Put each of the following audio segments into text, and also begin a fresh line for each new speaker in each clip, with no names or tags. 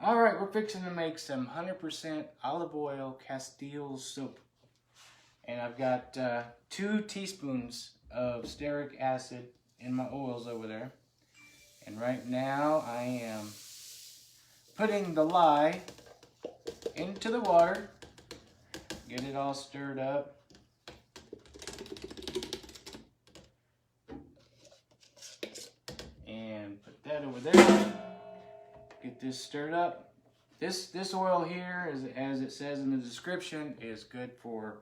Alright, we're fixing to make some 100% olive oil Castile soap. And I've got 2 teaspoons of stearic acid in my oils over there. And right now I am putting the lye into the water. Get it all stirred up. And put that over there. Get this stirred up. This oil here, as it says in the description, is good for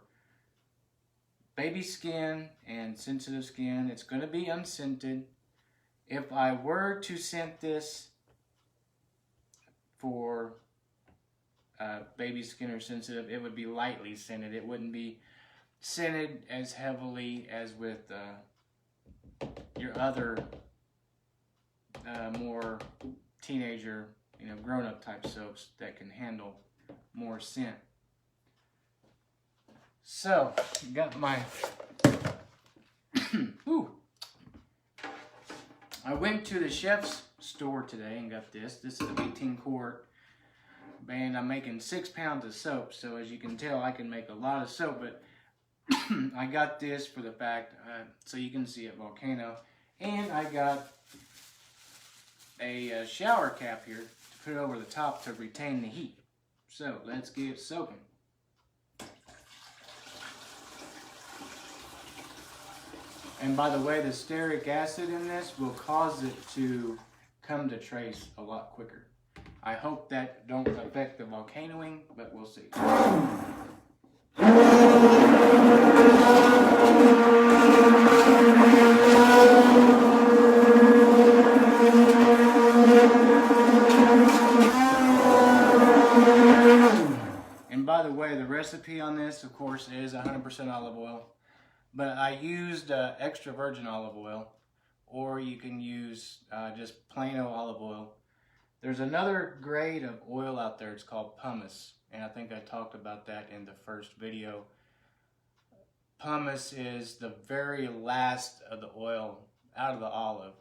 baby skin and sensitive skin. It's going to be unscented. If I were to scent this for baby skin or sensitive, it would be lightly scented. It wouldn't be scented as heavily as with your other more teenager, grown-up type soaps that can handle more scent. So, got my ooh. I went to the chef's store today and got this. This is an 18 quart, and I'm making 6 pounds of soap. So as you can tell, I can make a lot of soap, but I got this for the fact, so you can see it, volcano, and I got a shower cap here to put over the top to retain the heat. So let's get soaking. And by the way, the stearic acid in this will cause it to come to trace a lot quicker. I hope that don't affect the volcanoing, but we'll see. And by the way, the recipe on this, of course, is 100% olive oil. But I used extra virgin olive oil, or you can use just plain old olive oil. There's another grade of oil out there, it's called pumice, and I think I talked about that in the first video. Pumice is the very last of the oil out of the olive,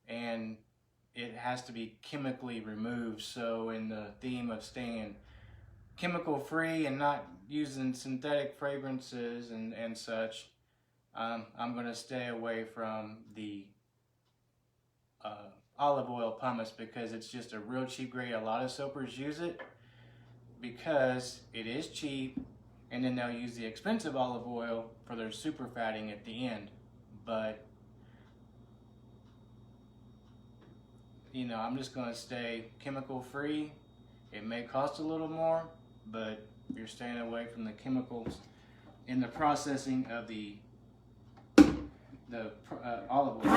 and it has to be chemically removed. So in the theme of staying chemical free and not using synthetic fragrances and such, I'm going to stay away from the olive oil pumice because it's just a real cheap grade. A lot of soapers use it because it is cheap, and then they'll use the expensive olive oil for their super fatting at the end. But I'm just going to stay chemical free. It may cost a little more, but you're staying away from the chemicals in the processing of the olive oil.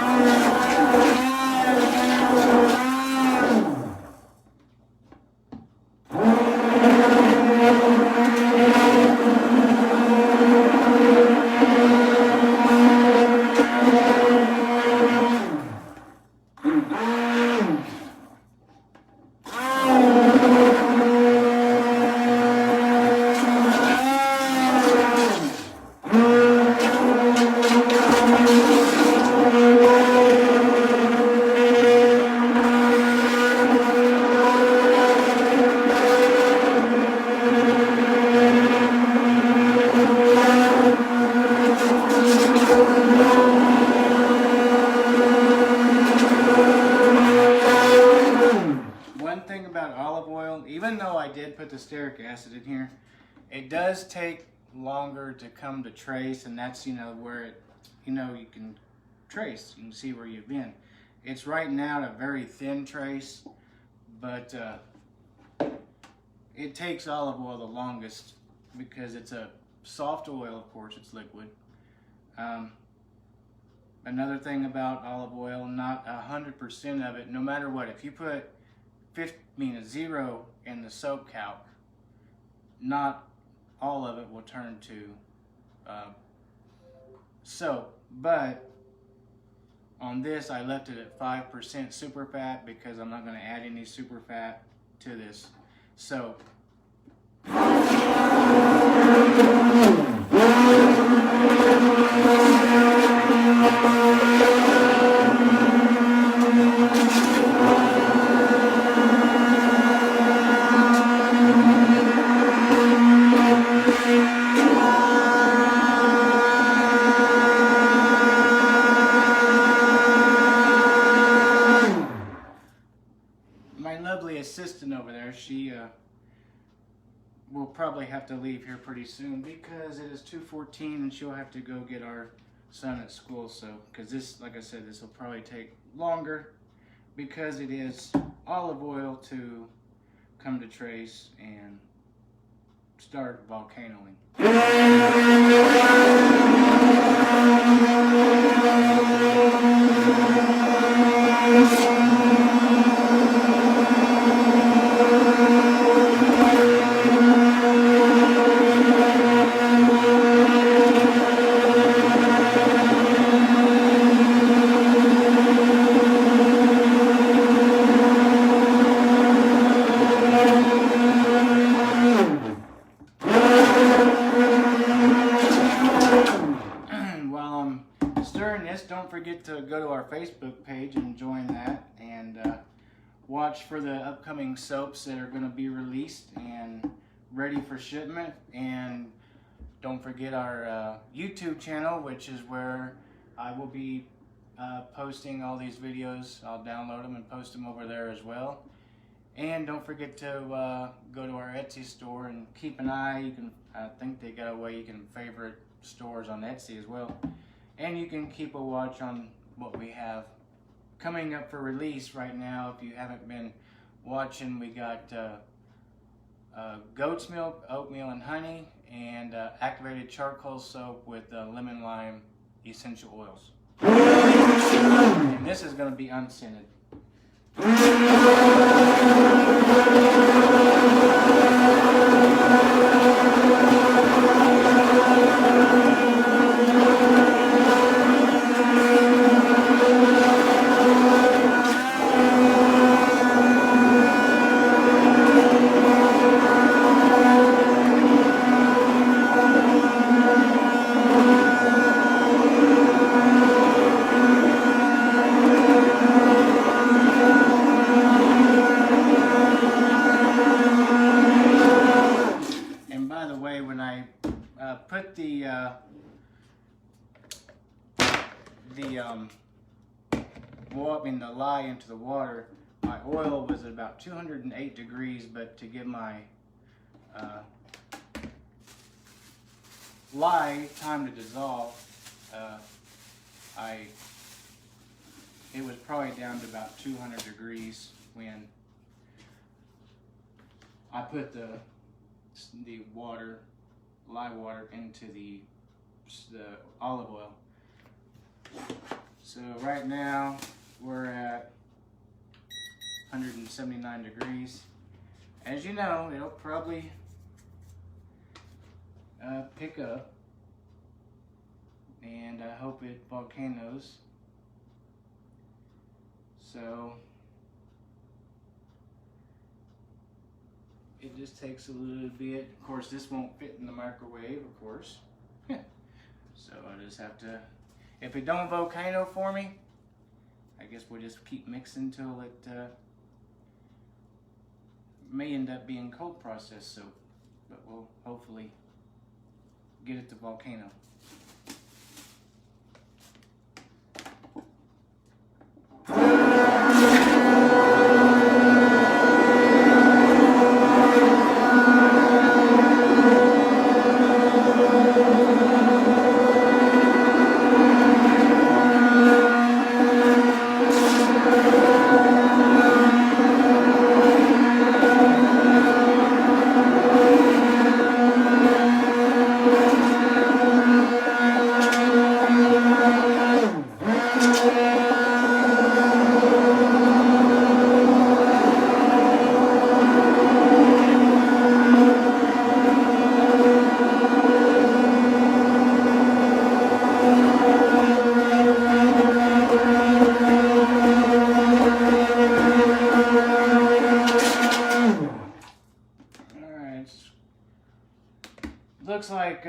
Even though I did put the stearic acid in here, it does take longer to come to trace, and that's where it you can trace, you can see where you've been. It's right now a very thin trace, but it takes olive oil the longest because it's a soft oil. Of course, it's liquid. Another thing about olive oil, not 100% of it, no matter what, if you put a 0 in the soap calc, not all of it will turn to soap. But on this, I left it at 5% super fat because I'm not going to add any super fat to this soap. my lovely assistant over there, she will probably have to leave here pretty soon because it is 2:14 and she'll have to go get our son at school. So, because this, like I said, this will probably take longer because it is olive oil to come to trace and start volcanoing. Don't forget to go to our Facebook page and join that, and watch for the upcoming soaps that are going to be released and ready for shipment. And don't forget our YouTube channel, which is where I will be posting all these videos. I'll download them and post them over there as well. And don't forget to go to our Etsy store and keep an eye. You can, I think they got a way you can favorite stores on Etsy as well. And you can keep a watch on what we have coming up for release right now. If you haven't been watching, we got goat's milk, oatmeal and honey, and activated charcoal soap with lemon lime essential oils. And this is going to be unscented. Put the lye into the water, my oil was at about 208 degrees, but to give my lye time to dissolve, it was probably down to about 200 degrees when I put the water, lye water, into the olive oil. So right now we're at 179 degrees. As you know, it'll probably pick up, and I hope it volcanoes. So it just takes a little bit. Of course, this won't fit in the microwave, of course. So I just have to, if it don't volcano for me, I guess we'll just keep mixing till it may end up being cold processed soap, but we'll hopefully get it to volcano. Looks like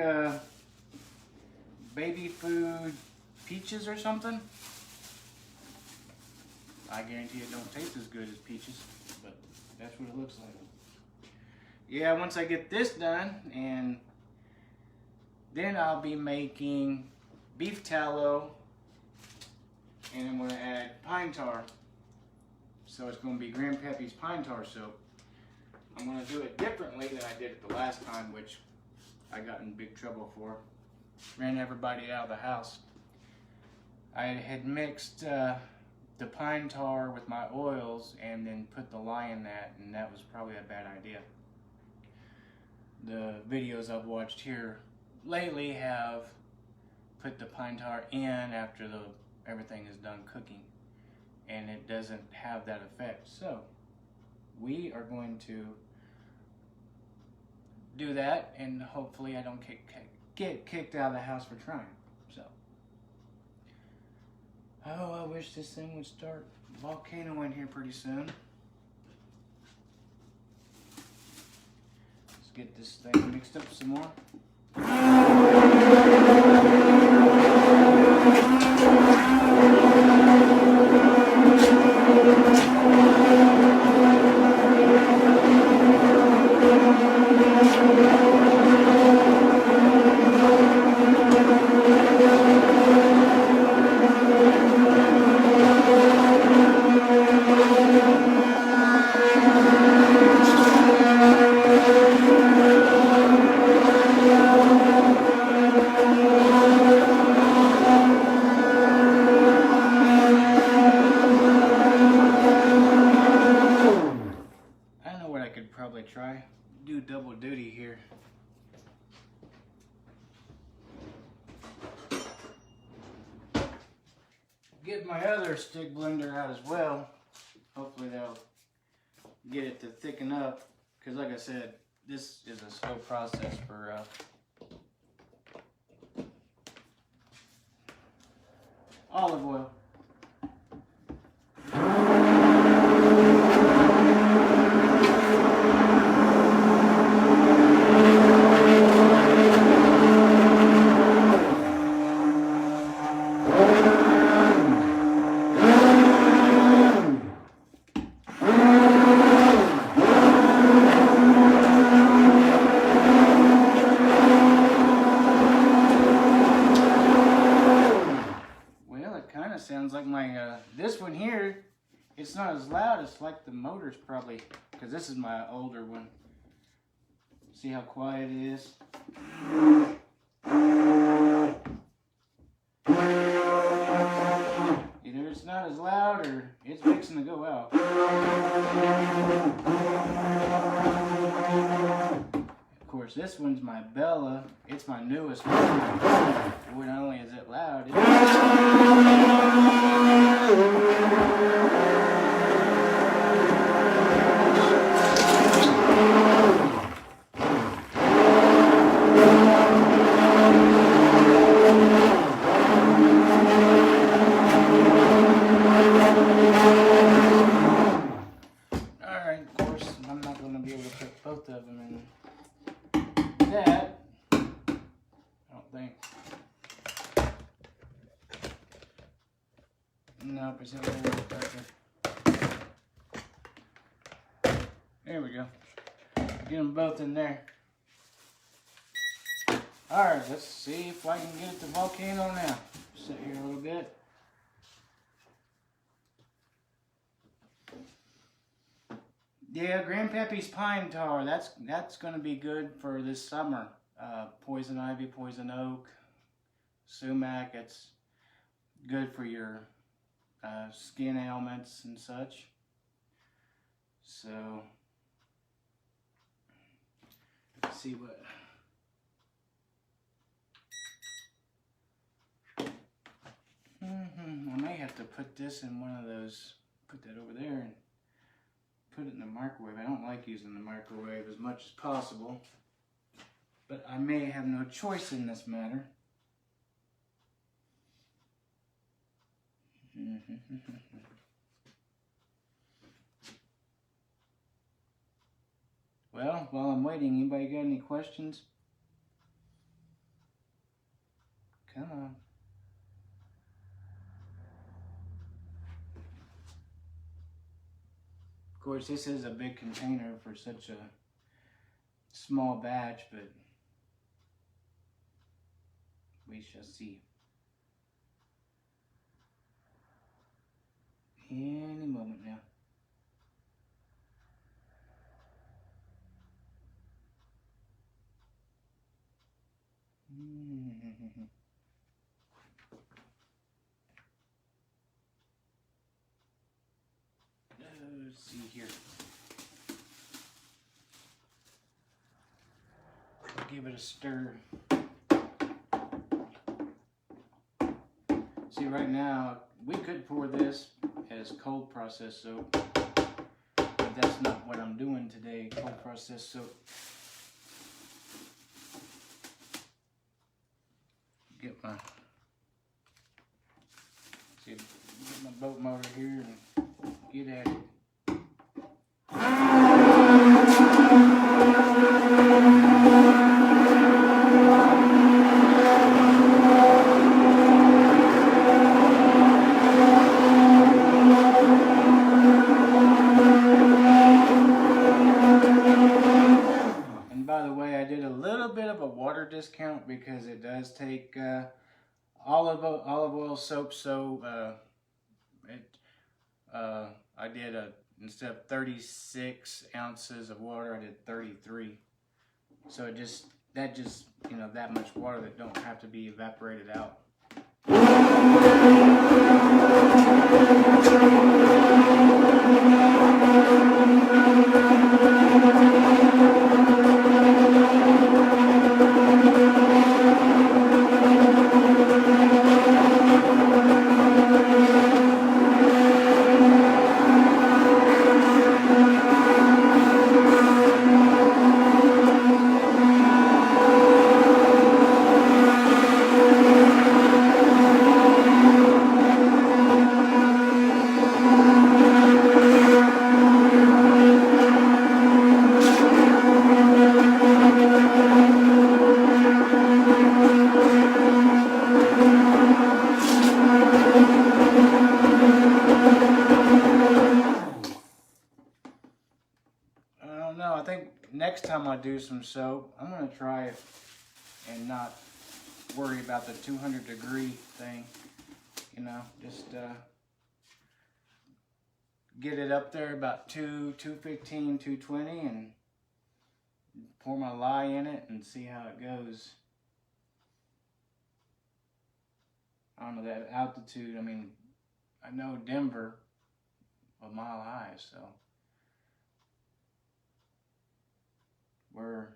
baby food peaches or something. I guarantee it don't taste as good as peaches, but that's what it looks like. Yeah, once I get this done, and then I'll be making beef tallow, and I'm going to add pine tar. So it's going to be Grandpappy's Pine Tar Soap. I'm going to do it differently than I did it the last time, which I got in big trouble for. Ran everybody out of the house. I had mixed the pine tar with my oils and then put the lye in that, and that was probably a bad idea. The videos I've watched here lately have put the pine tar in after everything is done cooking, and it doesn't have that effect. So we are going to do that, and hopefully I don't get kicked out of the house for trying. So, oh, I wish this thing would start volcanoing here pretty soon. Let's get this thing mixed up some more. Try do double duty here. Get my other stick blender out as well. Hopefully that'll get it to thicken up, because like I said, this is a slow process for olive oil. Sounds like my, this one here, it's not as loud, it's like the motor's probably, because this is my older one. See how quiet it is? Either it's not as loud or it's fixing to go out. Of course, this one's my Bella. It's my newest one. Boy, not only is it loud, Alright, of course, I'm not going to be able to put both of them in that. I don't think. Nope, it's a little bit better. There we go. Get them both in there. Alright, let's see if I can get it to volcano now. Sit here a little bit. Yeah, Grandpappy's Pine Tar. That's going to be good for this summer. Poison ivy, poison oak, sumac. It's good for your skin ailments and such. So, let's see what. I may have to put this in one of those. Put that over there and put it in the microwave. I don't like using the microwave as much as possible, but I may have no choice in this matter. Well, while I'm waiting, anybody got any questions? Come on. Of course, this is a big container for such a small batch, but we shall see. Any moment now. Let's see here. Give it a stir. See, right now, we could pour this as cold process soap, but that's not what I'm doing today, cold process soap. Get my boat motor here and get at it. And by the way, I did a little bit of a water discount because it does take olive oil soap, so I did instead of 36 ounces of water, I did 33. So that just that much water that don't have to be evaporated out. I think next time I do some soap, I'm going to try it and not worry about the 200-degree thing. Just get it up there about 215, 220 and pour my lye in it and see how it goes. I don't know that altitude. I mean, I know Denver, a mile high, so we're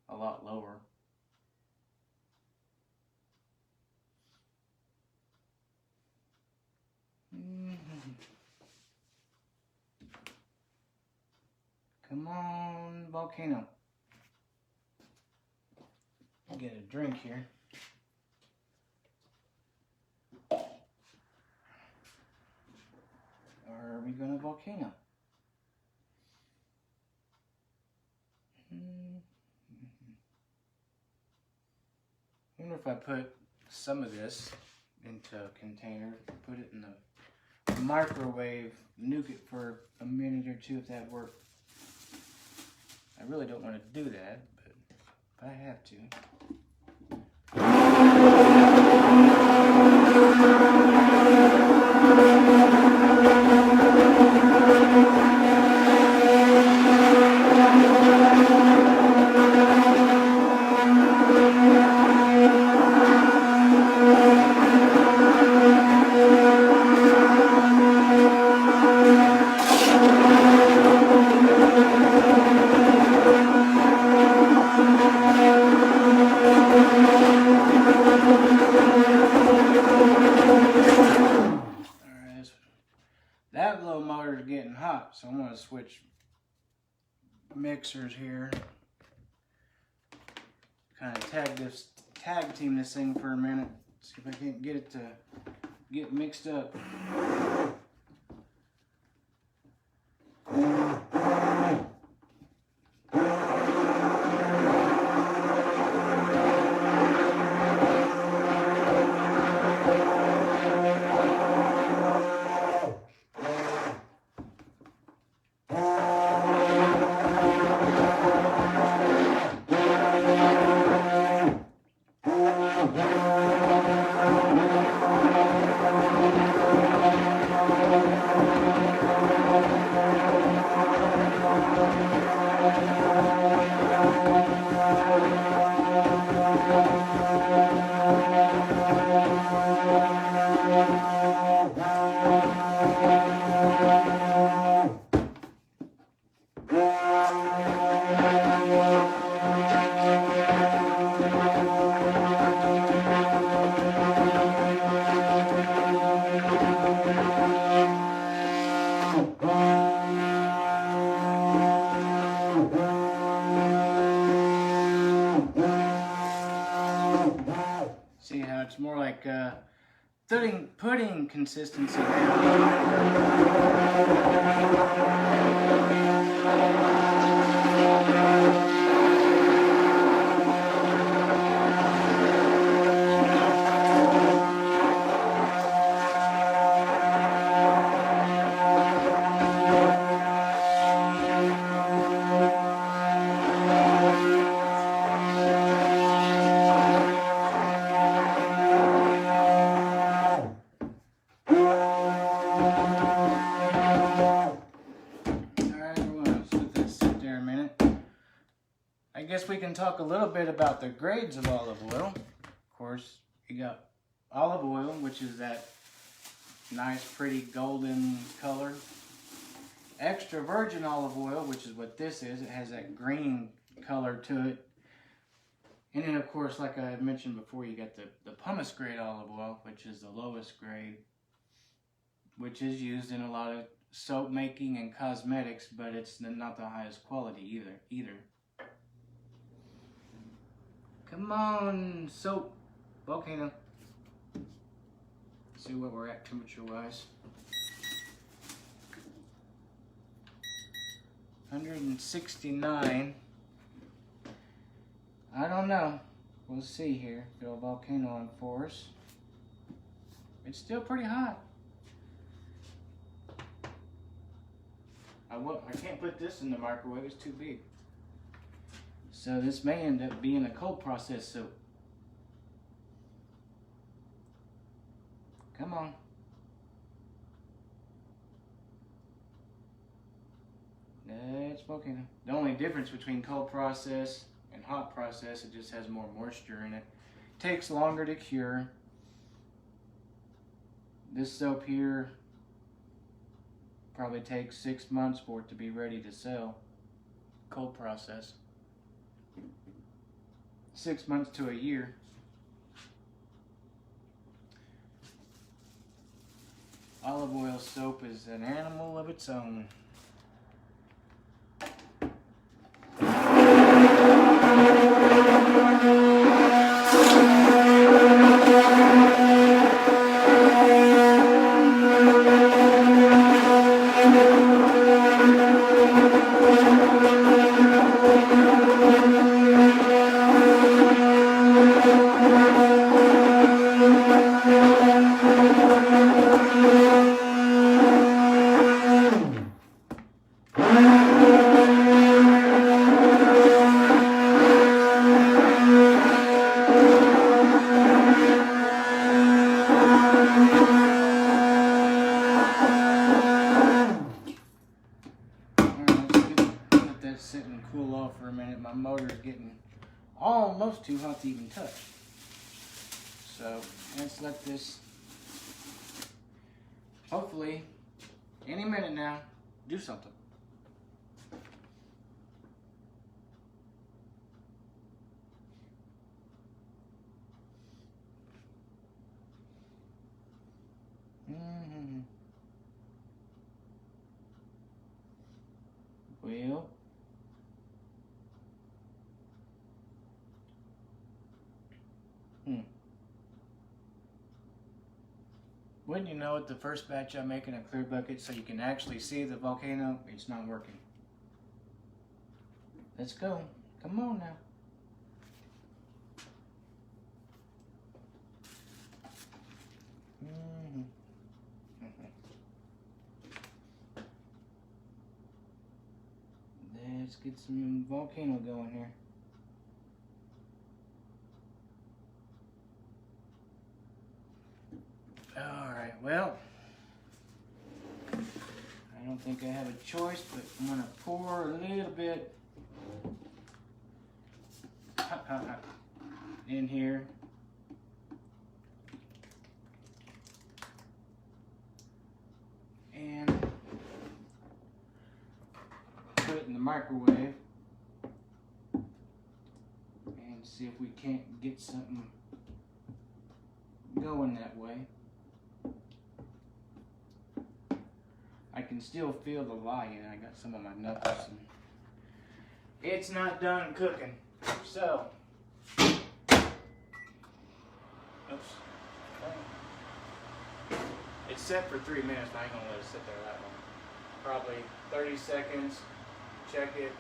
a lot lower. Come on, volcano. I'll get a drink here. Or are we gonna volcano? I wonder if I put some of this into a container, put it in the microwave, nuke it for a minute or two if that worked. I really don't want to do that, but if I have to. That blow motor is getting hot, so I'm going to switch mixers here. Kind of tag team this thing for a minute. See if I can't get it to get mixed up. like pudding consistency. I guess we can talk a little bit about the grades of olive oil. Of course, you got olive oil, which is that nice, pretty golden color. Extra virgin olive oil, which is what this is. It has that green color to it. And then, of course, like I mentioned before, you got the pumice grade olive oil, which is the lowest grade, which is used in a lot of soap making and cosmetics, but it's not the highest quality either. Come on, soap, volcano. See what we're at temperature-wise. 169. I don't know. We'll see here. Throw a volcano on for us. It's still pretty hot. I can't put this in the microwave. It's too big. So this may end up being a cold process soap. Come on. That's volcano. The only difference between cold process and hot process, it just has more moisture in it. Takes longer to cure. This soap here probably takes 6 months for it to be ready to sell. Cold process. 6 months to a year. Olive oil soap is an animal of its own. Sit and cool off for a minute. My motor's getting almost too hot to even touch. So let's let this, hopefully, any minute now, do something. Well, wouldn't you know it, the first batch I make in a clear bucket so you can actually see the volcano, it's not working. Let's go. Come on now. Let's get some volcano going here. Alright, well, I don't think I have a choice, but I'm going to pour a little bit in here. And put it in the microwave and see if we can't get something going that way. I can still feel the light. I got some of my knuckles. And it's not done cooking. So, oops. It's set for 3 minutes, but I ain't gonna let it sit there that long. Probably 30 seconds. Check it.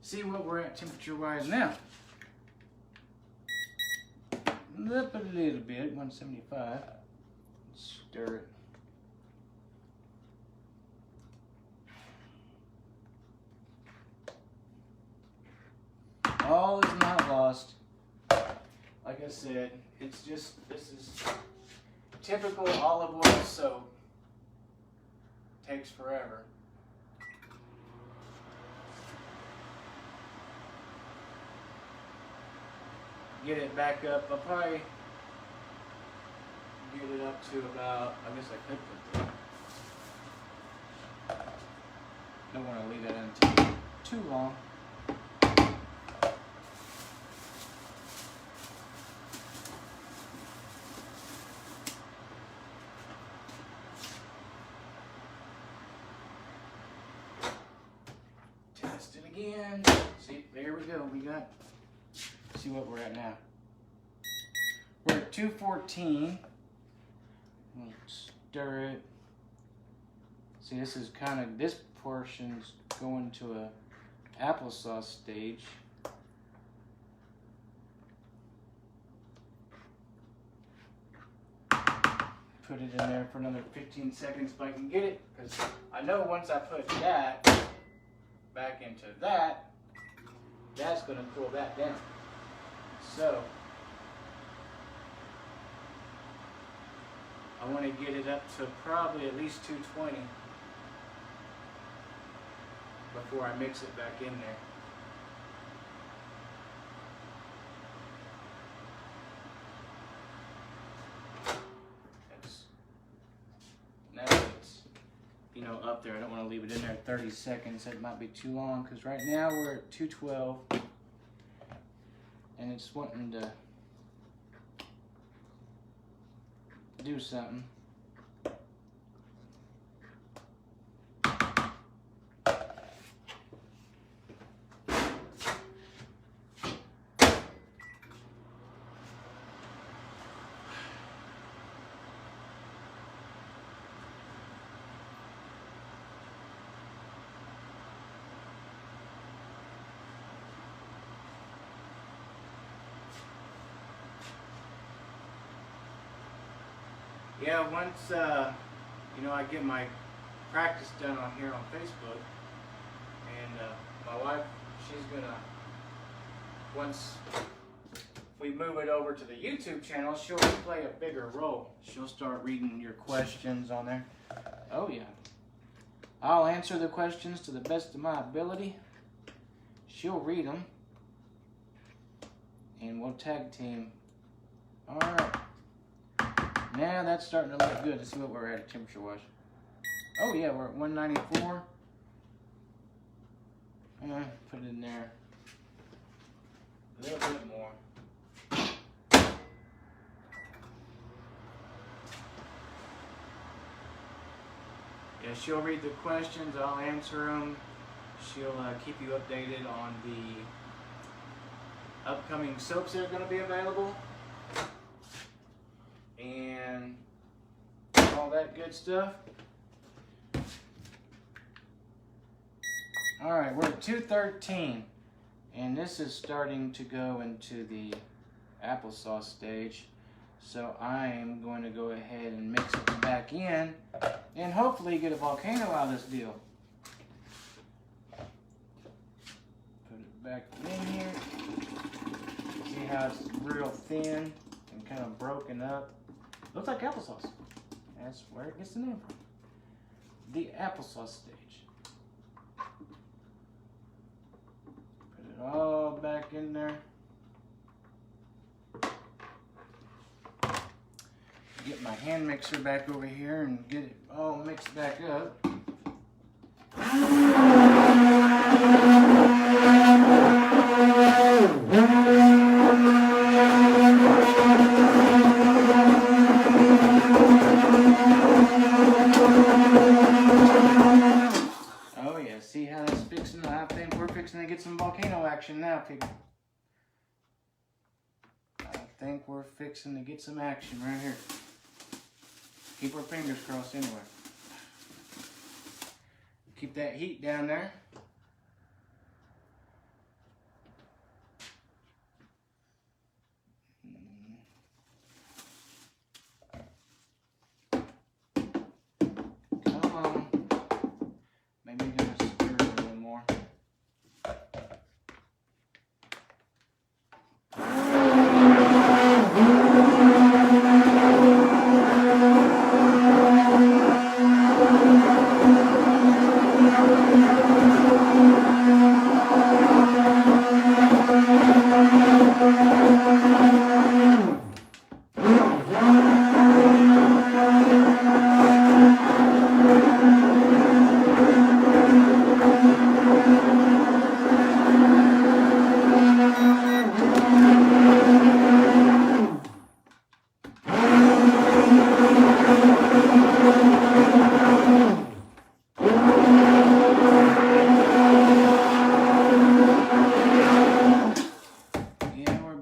See what we're at temperature wise now. Up a little bit, 175. Stir it. All is not lost. Like I said, it's just, this is typical olive oil soap. Takes forever. Get it back up. I'll probably get it up to about, I guess I could put that. Don't want to leave that in too long. Test it again. See, there we go. We got. See what we're at now. We're at 214. Stir it. See, this is kind of, this portion's going to a applesauce stage. Put it in there for another 15 seconds if I can get it, because I know once I put that back into that, that's going to cool that down. So, I want to get it up to probably at least 220 before I mix it back in there. Now it's, you know, up there. I don't want to leave it in there 30 seconds. That might be too long, because right now we're at 212. And it's wanting to do something. Yeah, once, you know, I get my practice done on here on Facebook, and my wife, she's gonna, once we move it over to the YouTube channel, she'll play a bigger role. She'll start reading your questions on there. Oh yeah. I'll answer the questions to the best of my ability. She'll read them, and we'll tag team. All right. Now that's starting to look good. Let's see what we're at temperature wise. Oh yeah, we're at 194. Put it in there a little bit more. Yeah, she'll read the questions. I'll answer them. She'll keep you updated on the upcoming soaps that are going to be available. And all that good stuff. All right, we're at 213, and this is starting to go into the applesauce stage. So I'm going to go ahead and mix it back in, and hopefully get a volcano out of this deal. Put it back in here. See how it's real thin and kind of broken up. Looks like applesauce. That's where it gets the name from. The applesauce stage. Put it all back in there. Get my hand mixer back over here and get it all mixed back up. think we're fixing to get some action right here. Keep our fingers crossed anyway. Keep that heat down there. Come on. Maybe you're gonna stir it a little more.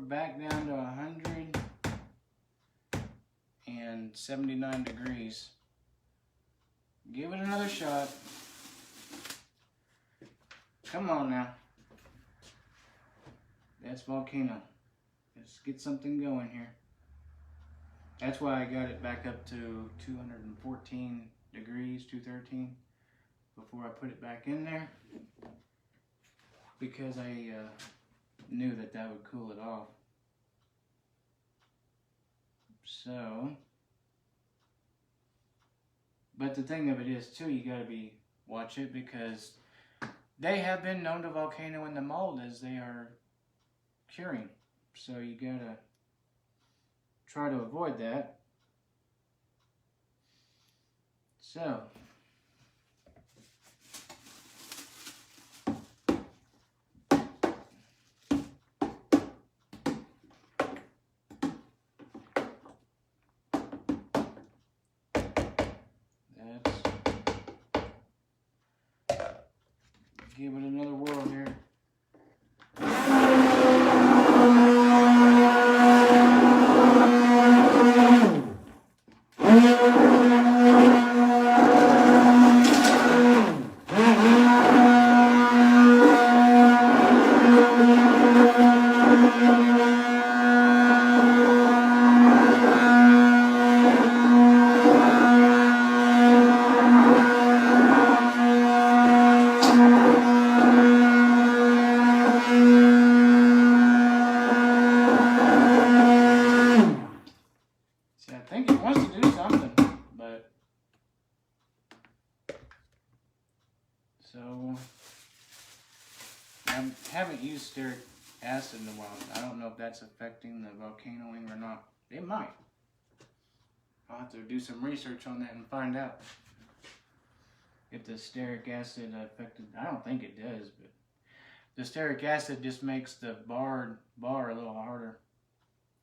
Back down to 179 degrees. Give it another shot. Come on now. That's volcano. Let's get something going here. That's why I got it back up to 214 degrees, 213, before I put it back in there. Because I knew that would cool it off. So, but the thing of it is too, you gotta watch it, because they have been known to volcano in the mold as they are curing. So you gotta try to avoid that. So, give it another whirl here. I think it wants to do something, but so I haven't used stearic acid in a while. I don't know if that's affecting the volcanoing or not. It might. I'll have to do some research on that and find out if the stearic acid affected. I don't think it does, but the stearic acid just makes the bar a little harder.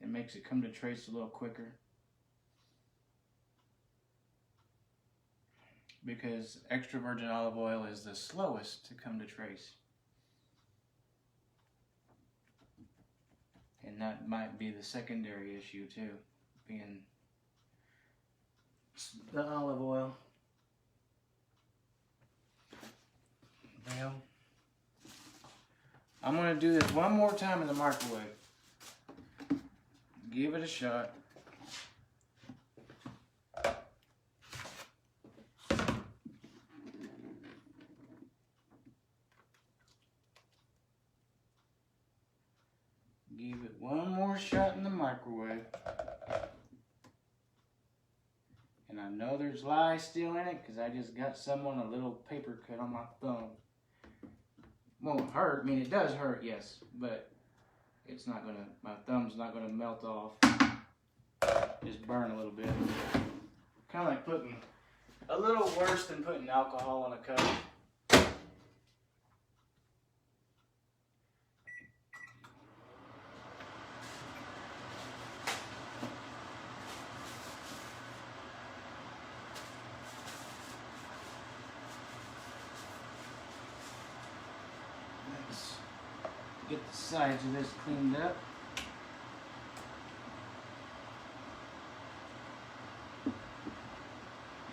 It makes it come to trace a little quicker. Because extra virgin olive oil is the slowest to come to trace. And that might be the secondary issue too, being the olive oil. Well, I'm going to do this one more time in the microwave. Give it a shot. Give it one more shot in the microwave. And I know there's lye still in it because I just got some on a little paper cut on my thumb. Won't hurt. I mean, it does hurt, yes, but it's not gonna, my thumb's not gonna melt off. Just burn a little bit. Kind of like putting, a little worse than putting alcohol on a cup. Let's get the sides of this cleaned up.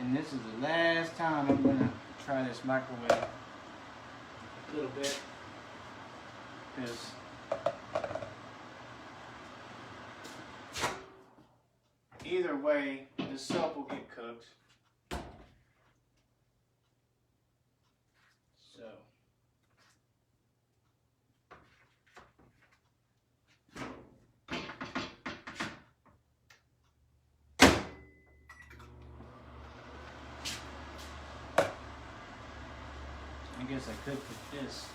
And this is the last time I'm gonna try this microwave a little bit, because either way, the soap will get cooked. So. I guess I could put this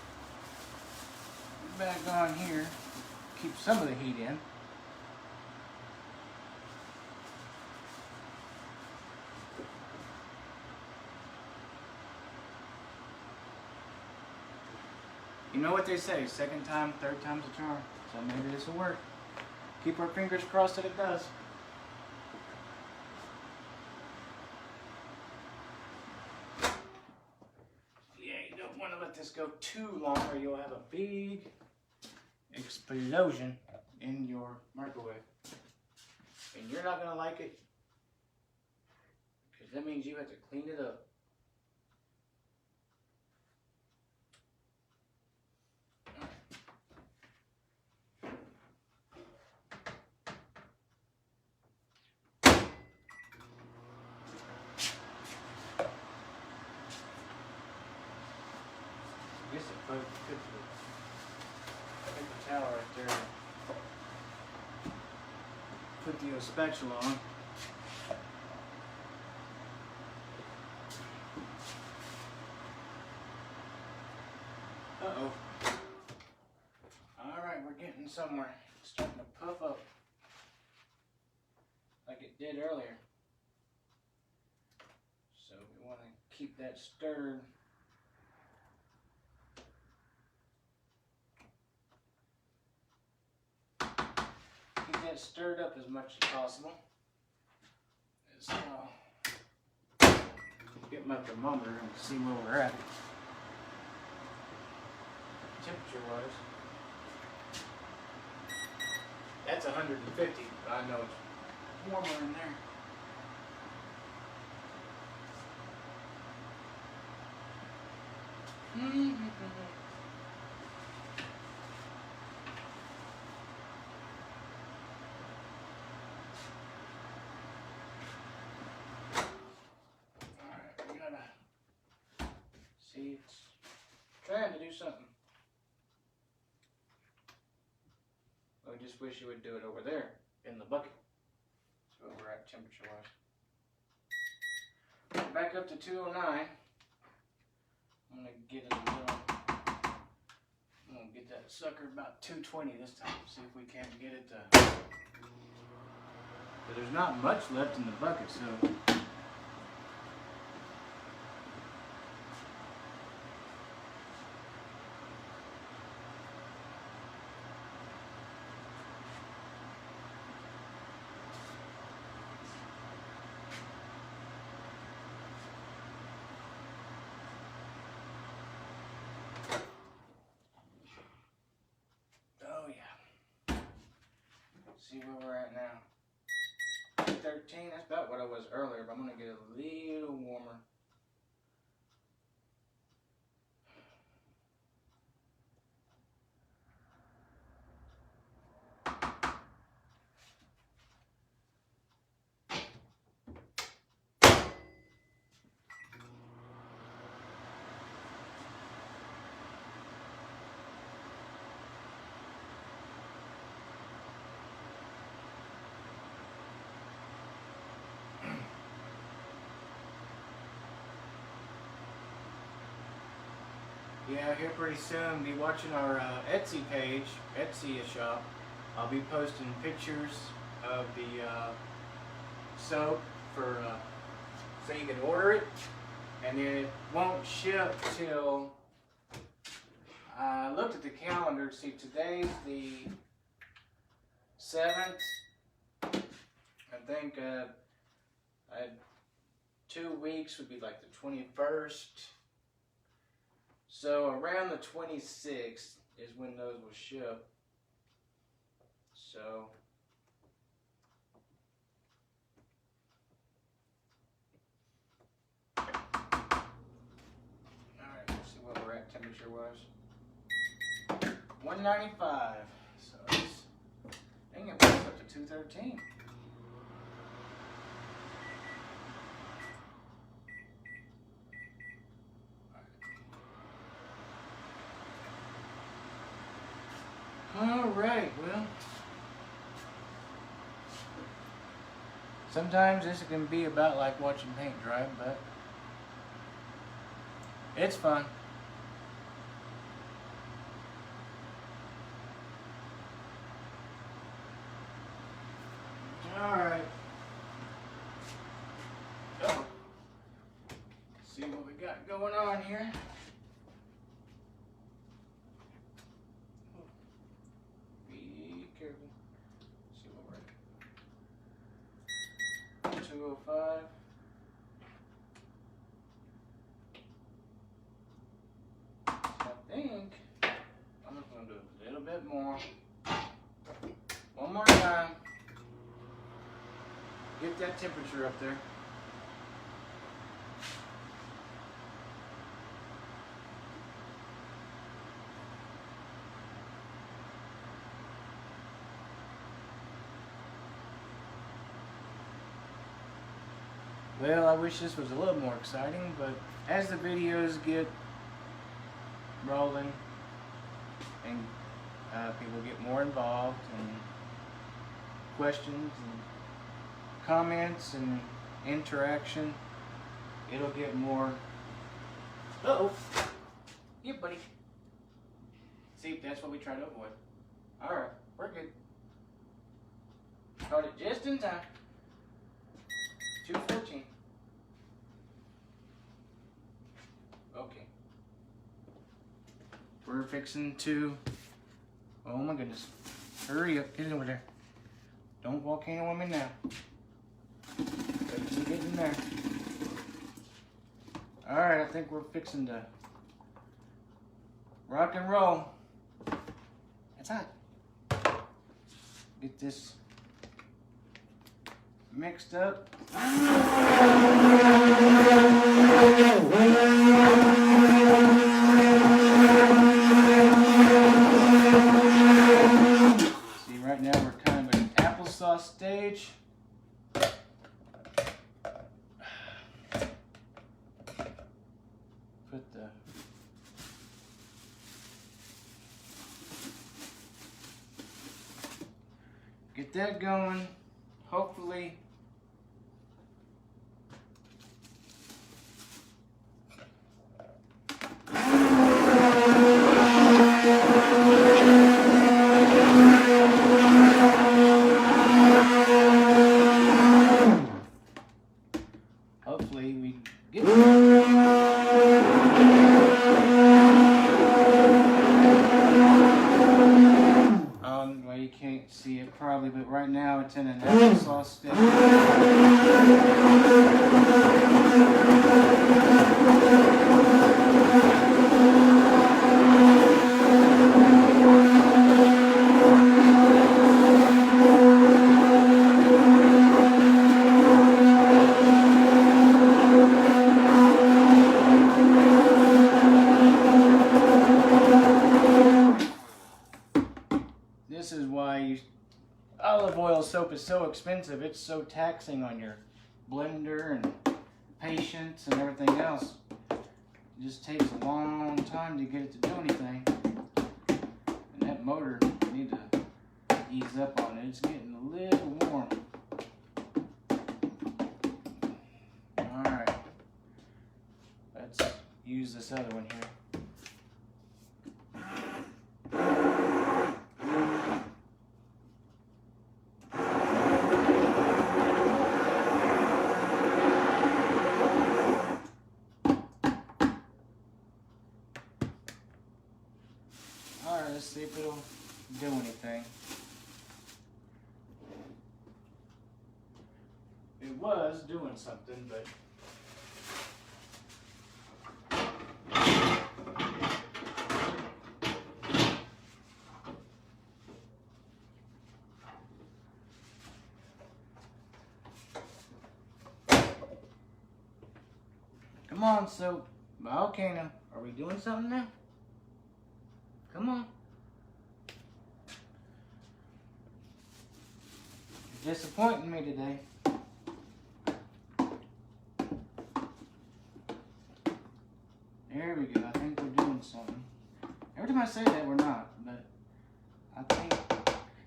back on here, keep some of the heat in. You know what they say, second time, third time's a charm. So maybe this will work. Keep our fingers crossed that it does. Yeah, you don't want to let this go too long or you'll have a big explosion in your microwave. And you're not going to like it, because that means you have to clean it up. I guess I could put the towel right there. Put the spatula on. Uh-oh. Alright, we're getting somewhere. It's starting to puff up like it did earlier. So we want to keep that stirred. Keep that stirred up as much as possible. So, get my thermometer and see where we're at. Temperature wise, that's 150, but I know it's warmer in there. Alright, we gotta see, it's trying to do something. I just wish you would do it over there in the bucket. That's where we're at temperature wise. Back up to 209. I'm gonna get it a little. I'm gonna get that sucker about 220 this time. See if we can get it to. But there's not much left in the bucket, so. See where we're at now. 13, that's about what I was earlier, but I'm going to get it a little warmer. Yeah, here pretty soon, be watching our Etsy page, Etsy shop. I'll be posting pictures of the soap for so you can order it, and it won't ship till I looked at the calendar to see today's the 7th. I think I had 2 weeks would be like the 21st. So around the 26th is when those will ship. So $195. So this thing it goes up to $213. Alright, well, sometimes this can be about like watching paint dry, but it's fun. Alright. So, see what we got going on here. Be careful. See what we're at. 205. I think I'm just going to do a little bit more. One more time. Get that temperature up there. Well, I wish this was a little more exciting, but as the videos get rolling and people get more involved and questions and comments and interaction, it'll get more. Uh-oh. Yeah, buddy. See, that's what we try to avoid. Alright, we're good. Caught it just in time. 214. Okay. We're fixing to. Oh my goodness. Hurry up. Get over there. Don't volcano on me now. Get in there. Alright, I think we're fixing to rock and roll. That's hot. Get this mixed up. See, right now we're kind of at an applesauce stage. Put the get that going. Hopefully we get well, you can't see it probably, but right now it's in an applesauce stage. This is why olive oil soap is so expensive. It's so taxing on your blender and patience and everything else. It just takes a long time to get it to do anything. And that motor, you need to ease up on it. It's getting a little warm. Alright. Let's use this other one here. Alright, let's see if it'll do anything. It was doing something, but come on, so volcano, are we doing something now? Come on. disappointing me today. There we go. I think we're doing something. Every time I say that, we're not. But I think...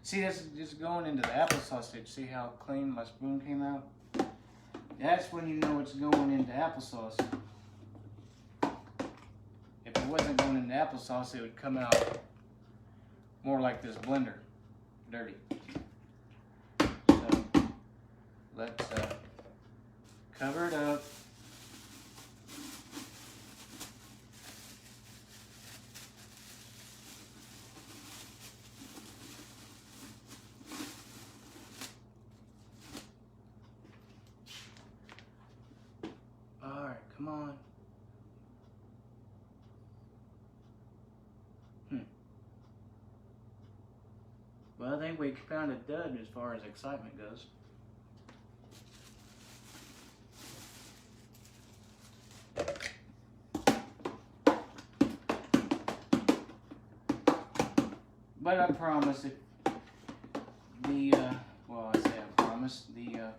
See, this is just going into the applesauce stage. See how clean my spoon came out? That's when you know it's going into applesauce. If it wasn't going into applesauce, it would come out more like this blender. Dirty. So, let's cover it up. Alright, come on. Well, I think we found a dud as far as excitement goes. But I promise if the, well, I say I promise, the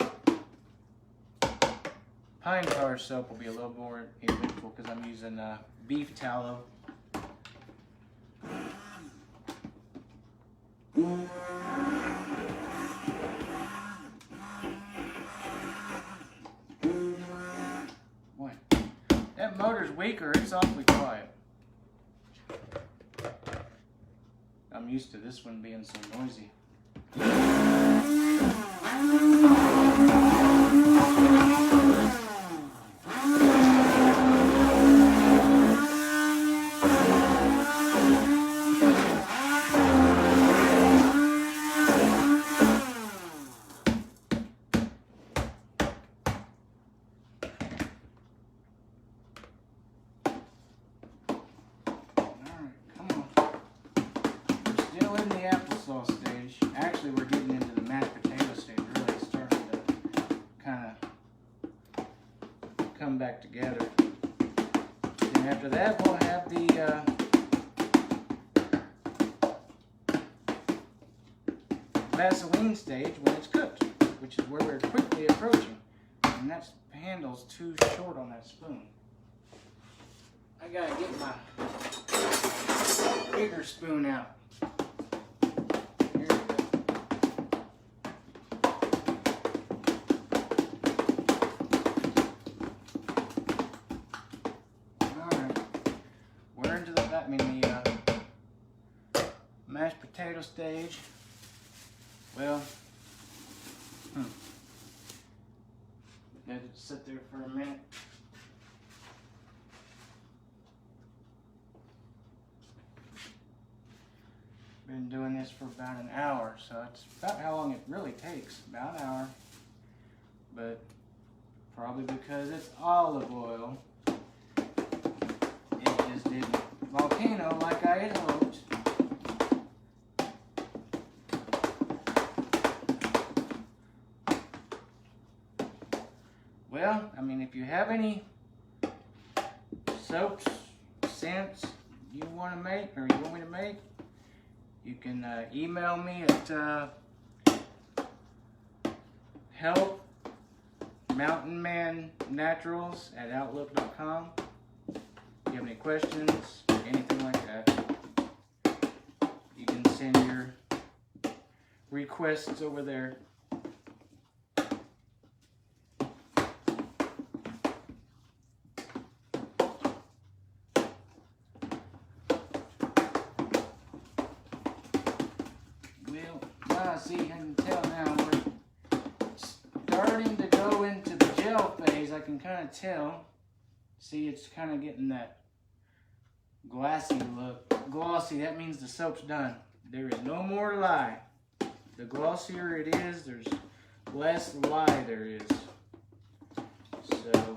pine tar soap will be a little more eventful because I'm using beef tallow. Boy, that motor's weaker, it's awfully quiet. I'm used to this one being so noisy. Applesauce stage. Actually, we're getting into the mashed potato stage. Really, it's starting to kind of come back together. And after that, we'll have the Vaseline stage when it's cooked, which is where we're quickly approaching. And that handle's too short on that spoon. I gotta get my bigger spoon out. Mashed potato stage. Well, let it sit there for a minute. Been doing this for about an hour, so it's about how long it really takes, about an hour. But probably because it's olive oil, it just didn't volcano like I had hoped. Well, I mean, if you have any soaps, scents you want to make, or you want me to make, you can email me at helpmountainmannaturals@outlook.com. If you have any questions, anything like that, you can send your requests over there. See, you can tell now we're starting to go into the gel phase. I can kind of tell. See, it's kind of getting that glassy look. Glossy, that means the soap's done. There is no more lye. The glossier it is, there's less lye there is. So,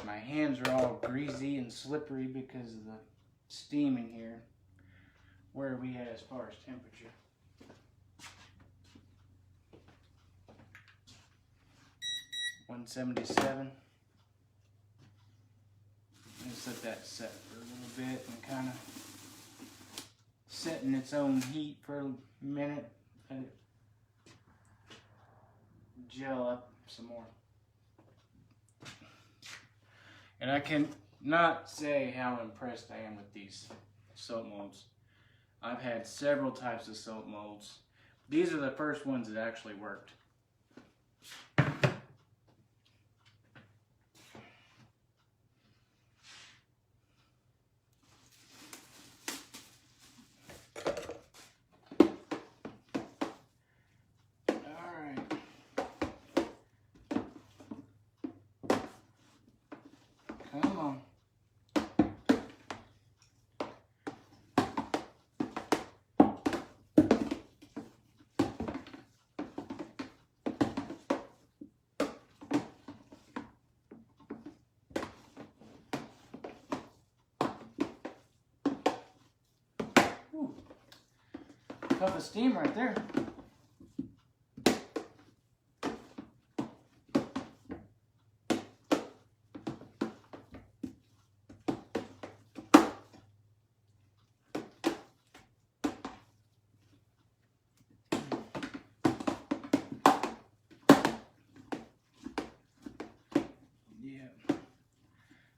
my hands are all greasy and slippery because of the steam in here. Where are we at as far as temperature? let that set for a little bit and kind of set in its own heat for a minute. Let it gel up some more. And I can not say how impressed I am with these soap molds. I've had several types of soap molds. These are the first ones that actually worked. Come on. Ooh. Puff of steam right there.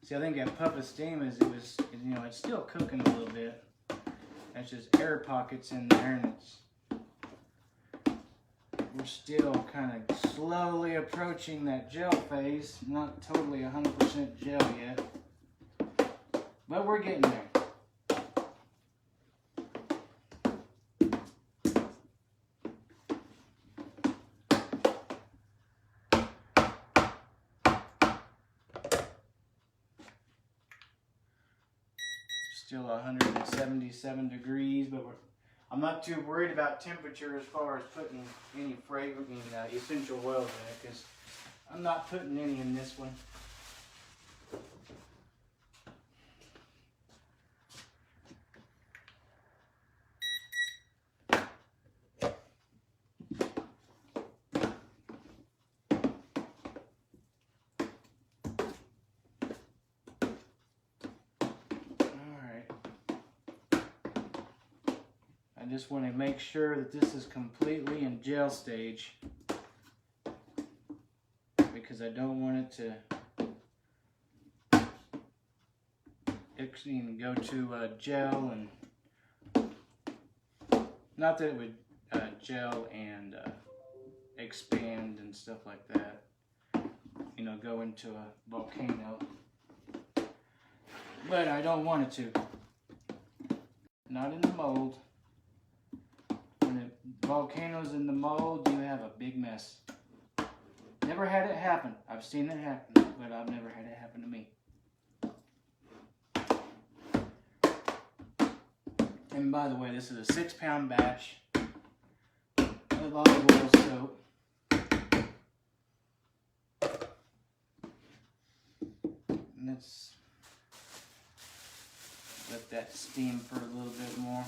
See, I think that puff of steam is it's still cooking a little bit. That's just air pockets in there, and we're still kind of slowly approaching that gel phase. Not totally 100% gel yet, but we're getting there. Still 177 degrees, but I'm not too worried about temperature as far as putting any fragrant essential oils in it, because I'm not putting any in this one. I just want to make sure that this is completely in gel stage, because I don't want it to even go to gel, and not that it would gel and expand and stuff like that, you know, go into a volcano, but I don't want it to. Not in the mold. When the volcano's in the mold, you have a big mess. Never had it happen. I've seen it happen, but I've never had it happen to me. And by the way, this is a 6-pound batch of olive oil soap. And let's let that steam for a little bit more.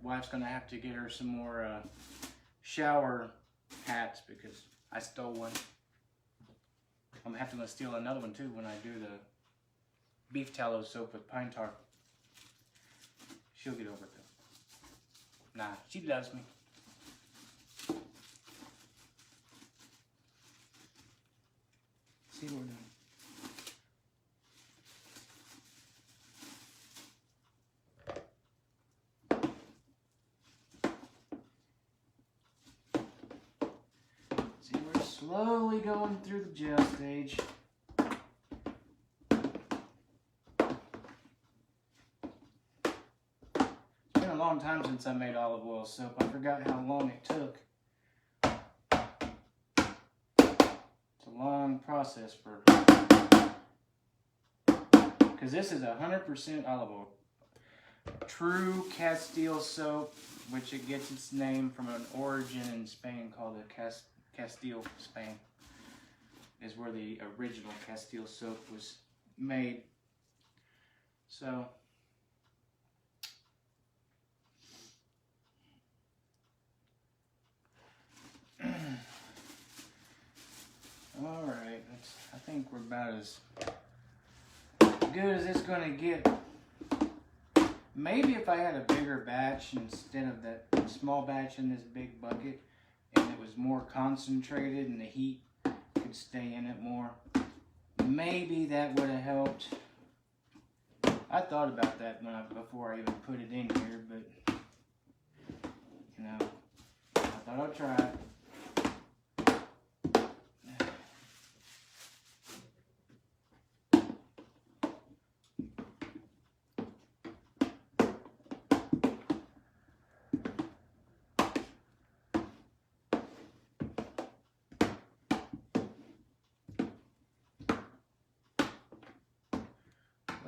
Wife's gonna have to get her some more shower hats, because I stole one. I'm gonna have to steal another one too when I do the beef tallow soap with pine tar. She'll get over it though. Nah, she loves me. See what we're doing. Slowly going through the gel stage. It's been a long time since I made olive oil soap. I forgot how long it took. It's a long process because this is 100% olive oil. True Castile soap, which it gets its name from an origin in Spain called the Castile, Spain, is where the original Castile soap was made. So, Alright, I think we're about as good as it's gonna get. Maybe if I had a bigger batch instead of that small batch in this big bucket, and it was more concentrated and the heat could stay in it more, maybe that would have helped. I thought about that before I even put it in here, but you know, I thought I'd try it.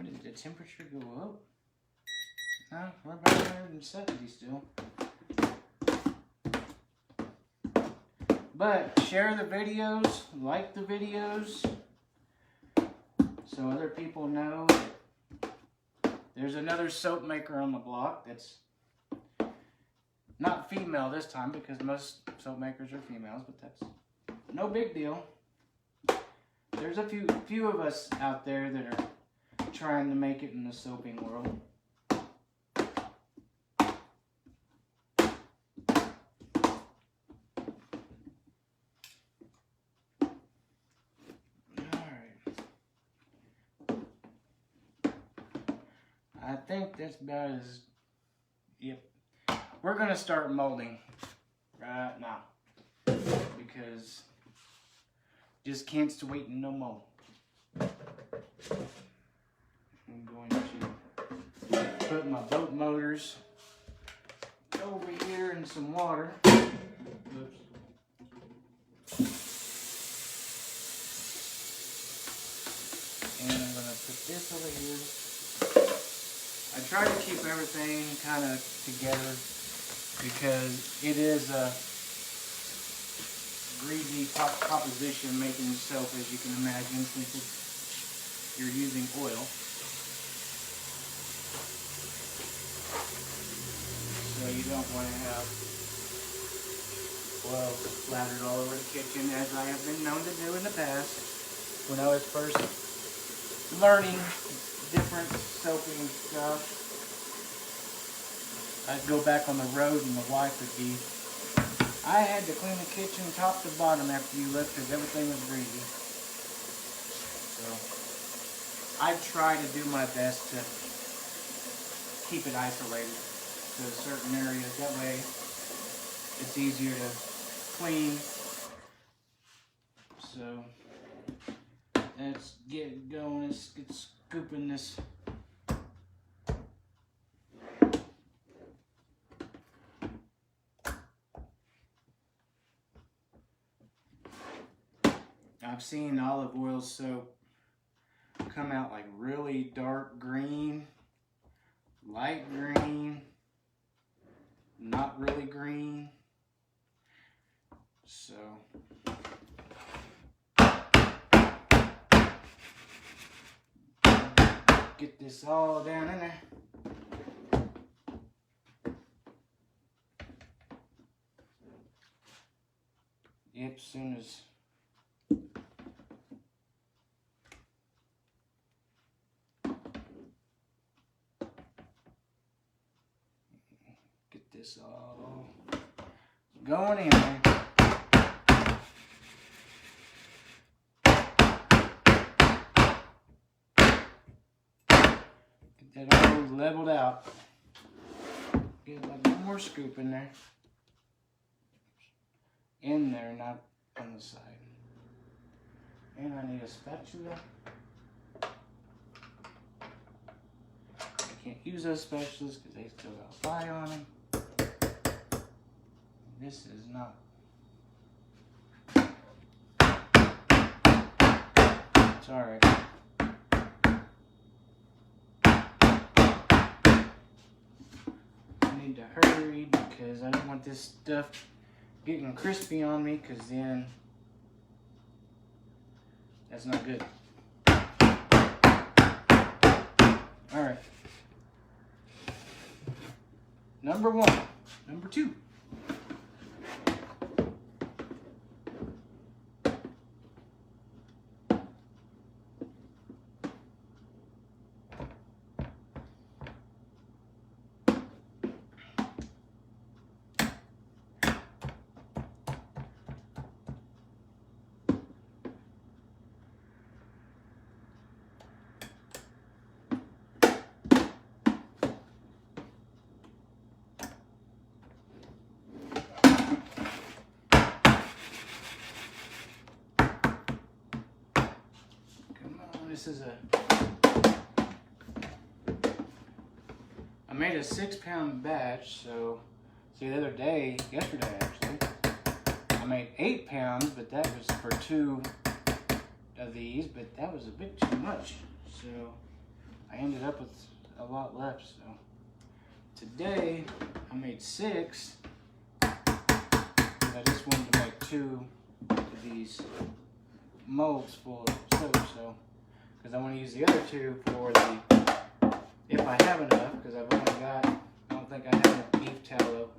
Did the temperature go up? No, we're about 170 still. But share the videos, like the videos, so other people know there's another soap maker on the block that's not female this time, because most soap makers are females, but that's no big deal. There's a few of us out there that are trying to make it in the soaping world. Alright. I think that's about as... Yep. We're going to start molding right now, because just can't wait no more. I'm going to put my boat motors over here in some water. Oops. And I'm going to put this over here. I try to keep everything kind of together because it is a greasy proposition making soap, as you can imagine, since you're using oil. So you don't want to have oil splattered all over the kitchen, as I have been known to do in the past when I was first learning different soaping stuff. I'd go back on the road and the wife would be, I had to clean the kitchen top to bottom after you left because everything was greasy. So I try to do my best to keep it isolated to certain areas. That way it's easier to clean. So let's get it going. Let's get scooping this. I've seen olive oil soap come out like really dark green, light green, not really green. So get this all down in there. Yep, soon as this all going in there. Get that all leveled out. Get like one more scoop in there. In there, not on the side. And I need a spatula. I can't use those spatulas because they still got fly on them. This is not. It's alright. I need to hurry because I don't want this stuff getting crispy on me, because then that's not good. Alright. Number one. Number two. This is I made a 6-pound batch, so see the other day, yesterday actually, I made 8 pounds, but that was for 2 of these, but that was a bit too much. So I ended up with a lot left. So today I made 6, but I just wanted to make 2 of these molds full of soap, so because I want to use the other 2 for the, if I have enough, because I've only got, I don't think I have enough beef tallow.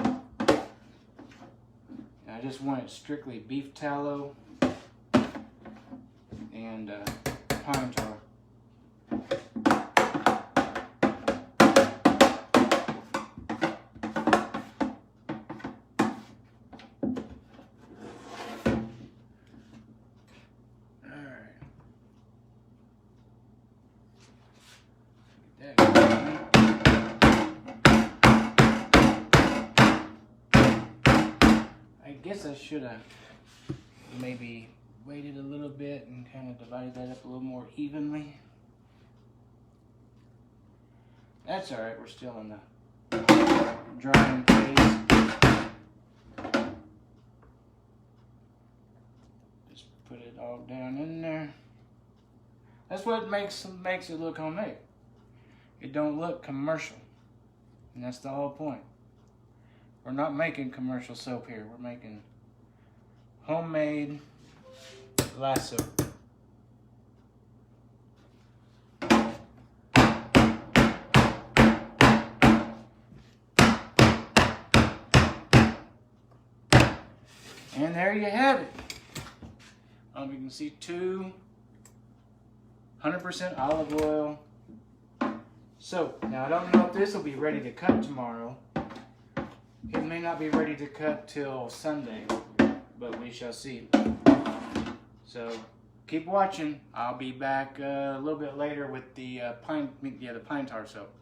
And I just want it strictly beef tallow and pine tar. I guess I should have maybe waited a little bit and kind of divided that up a little more evenly. That's alright, we're still in the drying phase. Just put it all down in there. That's what makes it look homemade. It don't look commercial. And that's the whole point. We're not making commercial soap here. We're making homemade glass soap. And there you have it. You can see 2 100% olive oil soap. Now I don't know if this will be ready to cut tomorrow. It may not be ready to cut till Sunday, but we shall see. So keep watching. I'll be back a little bit later with the pine tar soap.